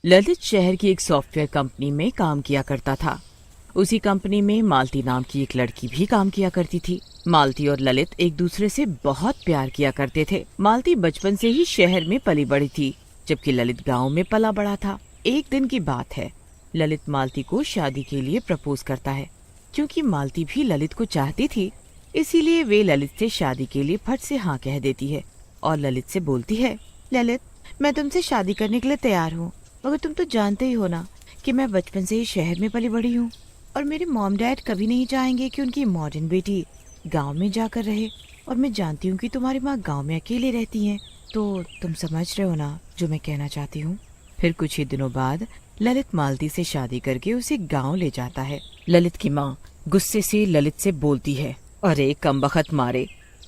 ललित शहर की एक सॉफ्टवेयर कंपनी में काम किया करता था। उसी कंपनी में मालती नाम की एक लड़की भी काम किया करती थी। मालती और ललित एक दूसरे से बहुत प्यार किया करते थे। मालती बचपन से ही शहर में पली बड़ी थी, जबकि ललित गांव में पला बड़ा था। एक दिन की बात है, ललित मालती को शादी के लिए प्रपोज करता है। क्योंकि मालती भी ललित को चाहती थी, इसीलिए वे ललित से शादी के लिए फट से हाँ कह देती है और ललित से बोलती है, ललित, मैं तुमसे शादी करने के लिए तैयार हूँ, मगर तुम तो जानते ही हो ना कि मैं बचपन से ही शहर में पली बड़ी हूँ और मेरे मॉम डैड कभी नहीं चाहेंगे कि उनकी मॉडर्न बेटी गांव में जाकर रहे। और मैं जानती हूँ कि तुम्हारी माँ गांव में अकेले रहती हैं, तो तुम समझ रहे हो ना जो मैं कहना चाहती हूँ। फिर कुछ ही दिनों बाद ललित मालती से शादी करके उसे गांव ले जाता है। ललित की माँ गुस्से से ललित से बोलती है, अरे कमबख्त मारे,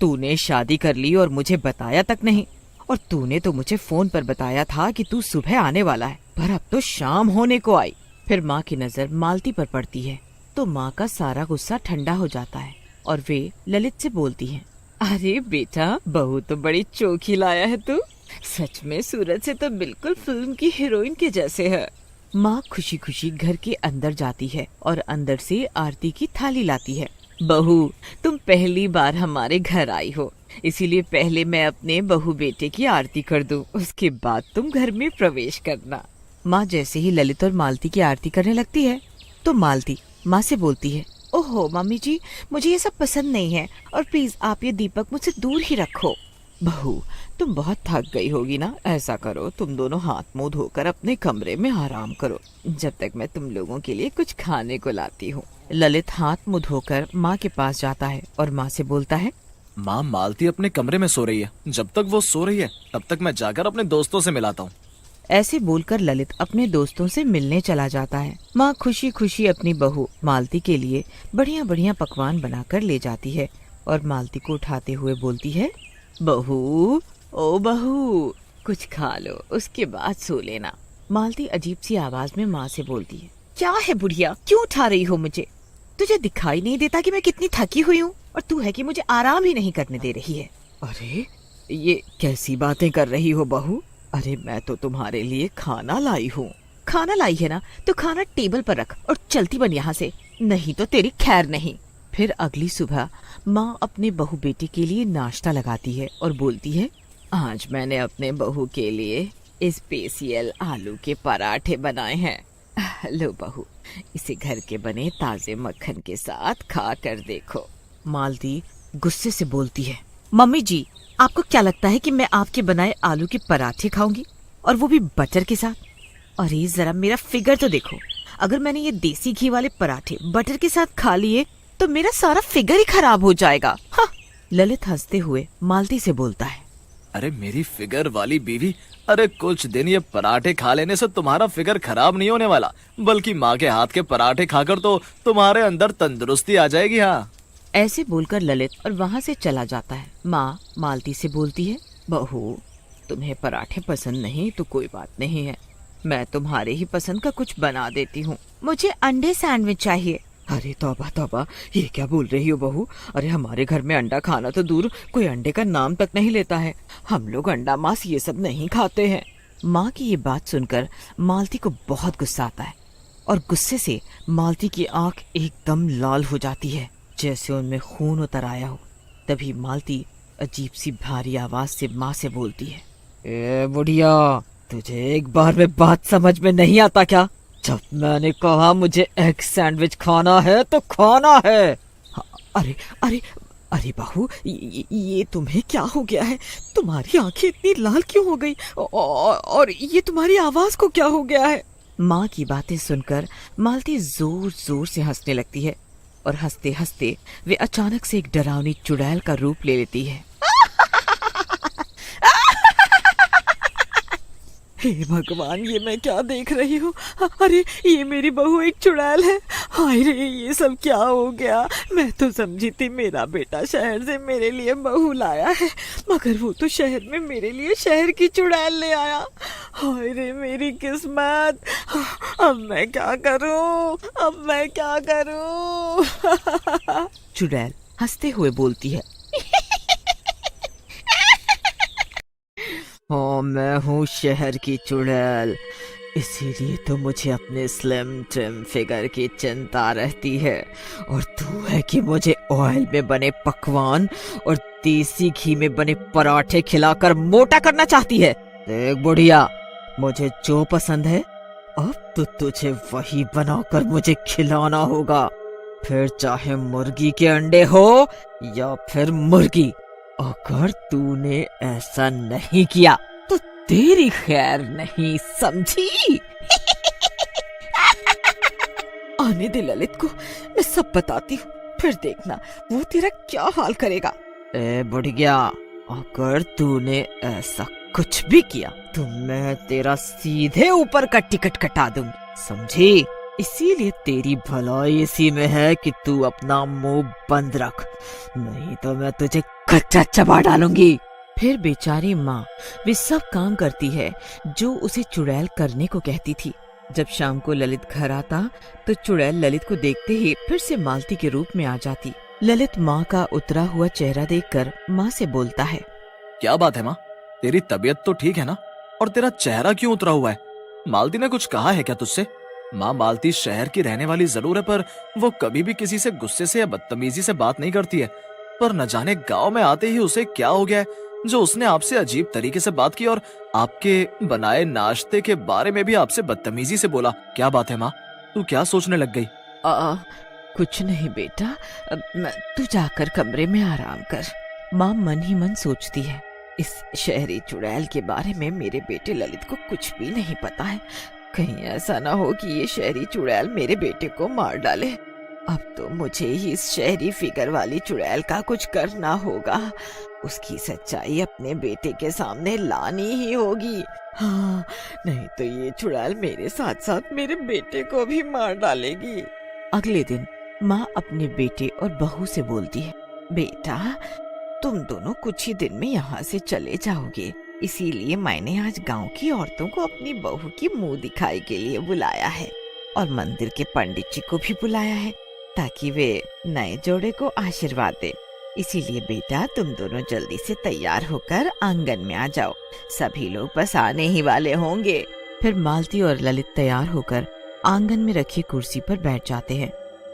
तूने शादी कर ली और मुझे बताया तक नहीं। और तूने तो मुझे फोन पर बताया था कि तू सुबह आने वाला है, पर अब तो शाम होने को आई। फिर माँ की नजर मालती पर पड़ती है तो माँ का सारा गुस्सा ठंडा हो जाता है और वे ललित से बोलती हैं, अरे बेटा, बहू तो बड़ी चोखी लाया है तू। सच में सूरज से तो बिल्कुल फिल्म की हीरोइन के जैसे है। माँ खुशी खुशी घर के अंदर जाती है और अंदर से आरती की थाली लाती है। बहू, तुम पहली बार हमारे घर आई हो, इसीलिए पहले मैं अपने बहू बेटे की आरती कर दूं, उसके बाद तुम घर में प्रवेश करना। माँ जैसे ही ललित और मालती की आरती करने लगती है तो मालती माँ से बोलती है, ओहो मम्मी जी, मुझे ये सब पसंद नहीं है और प्लीज आप ये दीपक मुझसे दूर ही रखो। बहू, तुम बहुत थक गई होगी ना, ऐसा करो तुम दोनों हाथ मुंह धोकर अपने कमरे में आराम करो, जब तक मैं तुम लोगों के लिए कुछ खाने को लाती हूँ। ललित हाथ मुंह धोकर माँ के पास जाता है और माँ से बोलता है, माँ, मालती अपने कमरे में सो रही है, जब तक वो सो रही है तब तक मैं जाकर अपने दोस्तों से मिलाता हूँ। ऐसे बोलकर ललित अपने दोस्तों से मिलने चला जाता है। माँ खुशी खुशी अपनी बहू मालती के लिए बढ़िया बढ़िया पकवान बनाकर ले जाती है और मालती को उठाते हुए बोलती है, बहू, ओ बहू, कुछ खा लो, उसके बाद सो लेना। मालती अजीब सी आवाज में माँ से बोलती है, क्या है बुढ़िया, क्यों उठा रही हो मुझे? तुझे दिखाई नहीं देता कि मैं कितनी थकी हुई हूँ? और तू है कि मुझे आराम ही नहीं करने दे रही है। अरे ये कैसी बातें कर रही हो बहू? अरे मैं तो तुम्हारे लिए खाना लाई हूँ। खाना लाई है ना, तो खाना टेबल पर रख और चलती बन यहाँ से, नहीं तो तेरी खैर नहीं। फिर अगली सुबह माँ अपने बहू बेटे के लिए नाश्ता लगाती है और बोलती है, आज मैंने अपने बहू के लिए स्पेशल आलू के पराठे बनाए हैं। लो बहू, इसे घर के बने ताजे मक्खन के साथ खा कर देखो। मालती गुस्से से बोलती है, मम्मी जी, आपको क्या लगता है कि मैं आपके बनाए आलू के पराठे खाऊंगी, और वो भी बटर के साथ? अरे जरा मेरा फिगर तो देखो, अगर मैंने ये देसी घी वाले पराठे बटर के साथ खा लिए तो मेरा सारा फिगर ही खराब हो जाएगा। हाँ। ललित हंसते हुए मालती से बोलता है, अरे मेरी फिगर वाली बीवी, अरे कुछ दिन ये पराठे खा लेने से तुम्हारा फिगर खराब नहीं होने वाला, बल्कि माँ के हाथ के पराठे खाकर तो तुम्हारे अंदर तंदुरुस्ती आ जाएगी। हाँ। ऐसे बोलकर ललित और वहाँ से चला जाता है। माँ मालती से बोलती है, बहू, तुम्हें पराठे पसंद नहीं तो कोई बात नहीं है, मैं तुम्हारे ही पसंद का कुछ बना देती हूँ। मुझे अंडे सैंडविच चाहिए। अरे तौबा तौबा, ये क्या बोल रही हो बहू? अरे हमारे घर में अंडा खाना तो दूर, कोई अंडे का नाम तक नहीं लेता है। हम लोग अंडा मांस ये सब नहीं खाते हैं। माँ की ये बात सुनकर मालती को बहुत गुस्सा आता है और गुस्से से मालती की आंख एकदम लाल हो जाती है, जैसे उनमें खून उतर आया हो। तभी मालती अजीब सी भारी आवाज से माँ से बोलती है, ए बुढ़िया, तुझे एक बार में बात समझ में नहीं आता क्या? जब मैंने कहा मुझे एग सैंडविच खाना है तो खाना है। अरे अरे अरे बहू, ये तुम्हें क्या हो गया है? तुम्हारी आंखें इतनी लाल क्यों हो गई? और ये तुम्हारी आवाज को क्या हो गया है? माँ की बातें सुनकर मालती जोर जोर से हंसने लगती है और हंसते हंसते वे अचानक से एक डरावनी चुड़ैल का रूप ले लेती है। हे भगवान, ये मैं क्या देख रही हूँ? अरे ये मेरी बहू एक चुड़ैल है। हाय रे, ये सब क्या हो गया? मैं तो समझी थी मेरा बेटा शहर से मेरे लिए बहू लाया है, मगर वो तो शहर में मेरे लिए शहर की चुड़ैल ले आया। हाय रे मेरी किस्मत, अब मैं क्या करूँ? अब मैं क्या करूँ? चुड़ैल हंसते हुए बोलती है, हाँ, मैं हूँ शहर की चुड़ैल। इसीलिए तो मुझे अपने स्लिम ट्रिम फिगर की चिंता रहती है, और तू है कि मुझे ऑयल में बने पकवान और देसी घी में बने पराठे खिलाकर मोटा करना चाहती है। देख बुढ़िया, मुझे जो पसंद है अब तो तुझे वही बनाकर मुझे खिलाना होगा, फिर चाहे मुर्गी के अंडे हो या फिर मुर्गी। अगर तूने ऐसा नहीं किया तो तेरी खैर नहीं, समझी? आने दे ललित को, मैं सब बताती हूँ, फिर देखना वो तेरा क्या हाल करेगा। ए बुढ़िया, अगर तूने ऐसा कुछ भी किया तो मैं तेरा सीधे ऊपर का टिकट कटा दूंगी, समझी? इसीलिए तेरी भलाई इसी में है कि तू अपना मुंह बंद रख, नहीं तो मैं तुझे कच्चा चबा डालूंगी। फिर बेचारी माँ वे सब काम करती है जो उसे चुड़ैल करने को कहती थी। जब शाम को ललित घर आता तो चुड़ैल ललित को देखते ही फिर से मालती के रूप में आ जाती। ललित माँ का उतरा हुआ चेहरा देखकर माँ से बोलता है, क्या बात है माँ, तेरी तबीयत तो ठीक है ना? और तेरा चेहरा क्यों उतरा हुआ है? मालती ने कुछ कहा है क्या तुझसे? माँ, मालती शहर की रहने वाली जरूर है, पर वो कभी भी किसी से गुस्से से या बदतमीजी से बात नहीं करती है। पर न जाने गांव में आते ही उसे क्या हो गया है जो उसने आपसे अजीब तरीके से बात की और आपके बनाए नाश्ते के बारे में भी आपसे बदतमीजी से बोला। क्या बात है माँ, तू क्या सोचने लग गई? कुछ नहीं बेटा, तू जाकर कमरे में आराम कर। माँ मन ही मन सोचती है, इस शहरी चुड़ैल के बारे में मेरे बेटे ललित को कुछ भी नहीं पता है। कहीं ऐसा ना हो कि ये शहरी चुड़ैल मेरे बेटे को मार डाले। अब तो मुझे ही इस शहरी फिगर वाली चुड़ैल का कुछ करना होगा। उसकी सच्चाई अपने बेटे के सामने लानी ही होगी। हाँ, नहीं तो ये चुड़ैल मेरे साथ साथ मेरे बेटे को भी मार डालेगी। अगले दिन माँ अपने बेटे और बहू से बोलती है, बेटा तुम दोनों कुछ ही दिन में यहाँ से चले जाओगे, इसीलिए मैंने आज गांव की औरतों को अपनी बहू की मुंह दिखाई के लिए बुलाया है और मंदिर के पंडित जी को भी बुलाया है ताकि वे नए जोड़े को आशीर्वाद दे। इसीलिए बेटा तुम दोनों जल्दी से तैयार होकर आंगन में आ जाओ, सभी लोग बस आने ही वाले होंगे। फिर मालती और ललित तैयार होकर आंगन में रखी कुर्सी पर बैठ जाते हैं।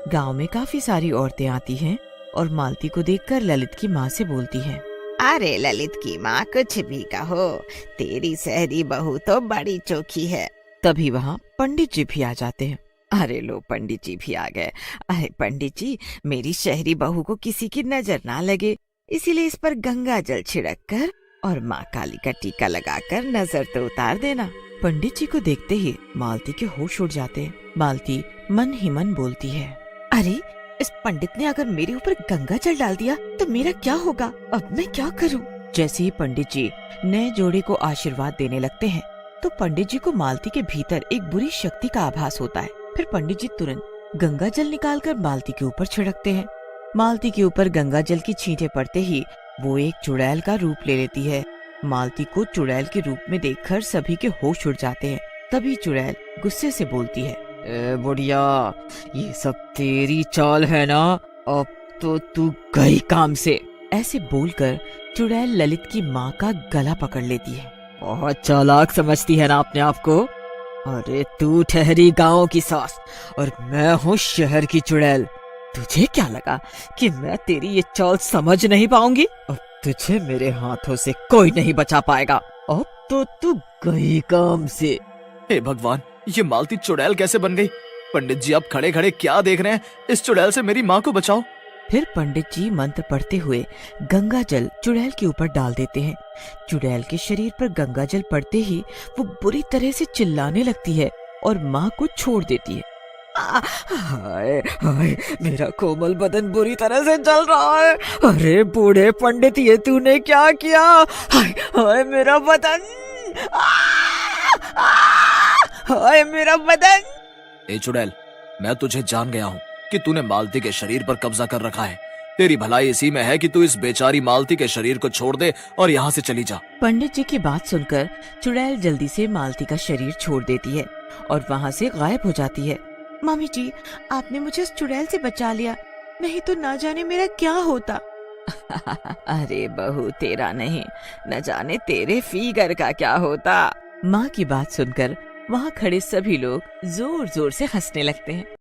गांव में काफी सारी औरतें आती हैं और मालती को देखकर ललित की माँ से बोलती है, अरे ललित की माँ कुछ भी कहो, तेरी शहरी बहू तो बड़ी चोखी है। तभी वहाँ पंडित जी भी आ जाते हैं। अरे लो, पंडित जी भी आ गए। अरे पंडित जी, मेरी शहरी बहू को किसी की नजर ना लगे, इसीलिए इस पर गंगा जल छिड़क कर और माँ काली का टीका लगाकर नजर तो उतार देना। पंडित जी को देखते ही मालती के होश उड़ जाते हैं। मालती मन ही मन बोलती है, अरे इस पंडित ने अगर मेरे ऊपर गंगा जल डाल दिया तो मेरा क्या होगा? अब मैं क्या करूं? जैसे ही पंडित जी नए जोड़े को आशीर्वाद देने लगते हैं तो पंडित जी को मालती के भीतर एक बुरी शक्ति का आभास होता है। फिर पंडित जी तुरंत गंगा जल निकालकर मालती के ऊपर छिड़कते हैं। मालती के ऊपर गंगा जल की छींटे पड़ते ही वो एक चुड़ैल का रूप ले लेती है। मालती को चुड़ैल के रूप में देखकर सभी के होश उड़ जाते हैं। तभी चुड़ैल गुस्से से बोलती है, ए बुढ़िया, ये सब तेरी चाल है ना? अब तो तू गई काम से। ऐसे बोलकर चुड़ैल ललित की माँ का गला पकड़ लेती है। बहुत चालाक समझती है ना अपने आप को? अरे तू ठहरी गांव की सास और मैं हूँ शहर की चुड़ैल। तुझे क्या लगा कि मैं तेरी ये चाल समझ नहीं पाऊंगी? अब तुझे मेरे हाथों से कोई नहीं बचा पाएगा। अब तो तू गई काम से। हे भगवान, ये मालती चुड़ैल कैसे बन गई? पंडित जी आप खड़े खड़े क्या देख रहे हैं? इस चुड़ैल से मेरी माँ को बचाओ। फिर पंडित जी मंत्र पढ़ते हुए गंगा जल चुड़ैल के ऊपर डाल देते हैं। चुड़ैल के शरीर पर गंगा जल पड़ते ही वो बुरी तरह से चिल्लाने लगती है और माँ को छोड़ देती है। हाय हाय, मेरा कोमल बदन बुरी तरह से जल रहा है। अरे बूढ़े पंडित, ये तूने क्या किया? हाय हाय मेरा बदन, हाय मेरा बदन। ए चुड़ैल, मैं तुझे जान गया हूँ कि तूने मालती के शरीर पर कब्जा कर रखा है। तेरी भलाई इसी में है कि तू इस बेचारी मालती के शरीर को छोड़ दे और यहाँ से चली जा। पंडित जी की बात सुनकर चुड़ैल जल्दी से मालती का शरीर छोड़ देती है और वहाँ से गायब हो जाती है। मामी जी, आपने मुझे उस चुड़ैल से बचा लिया, नहीं तो ना जाने मेरा क्या होता। अरे बहू, तेरा नहीं, न जाने तेरे फिगर का क्या होता। माँ की बात सुनकर वहाँ खड़े सभी लोग जोर जोर से हंसने लगते हैं।